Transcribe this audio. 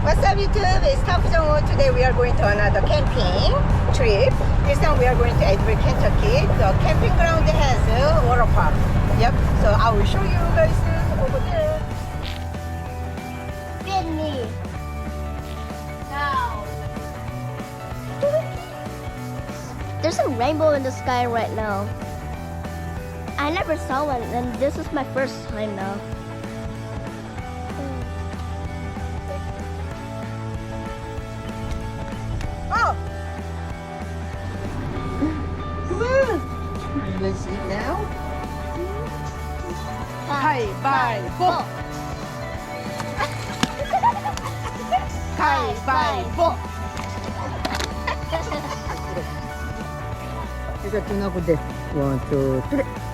What's up YouTube? It's 터프정우. Today we are going to another camping trip. This time we are going to Edward, Kentucky. The camping ground has a water park. Yep. So I will show you guys over there. Sydney. Now. There's a rainbow in the sky right now. I never saw one, and this is my first time now. Oh! Come on! Let's eat now. 가위바위보! 가위바위보! 이거 두나 보대. 1, 2, 3.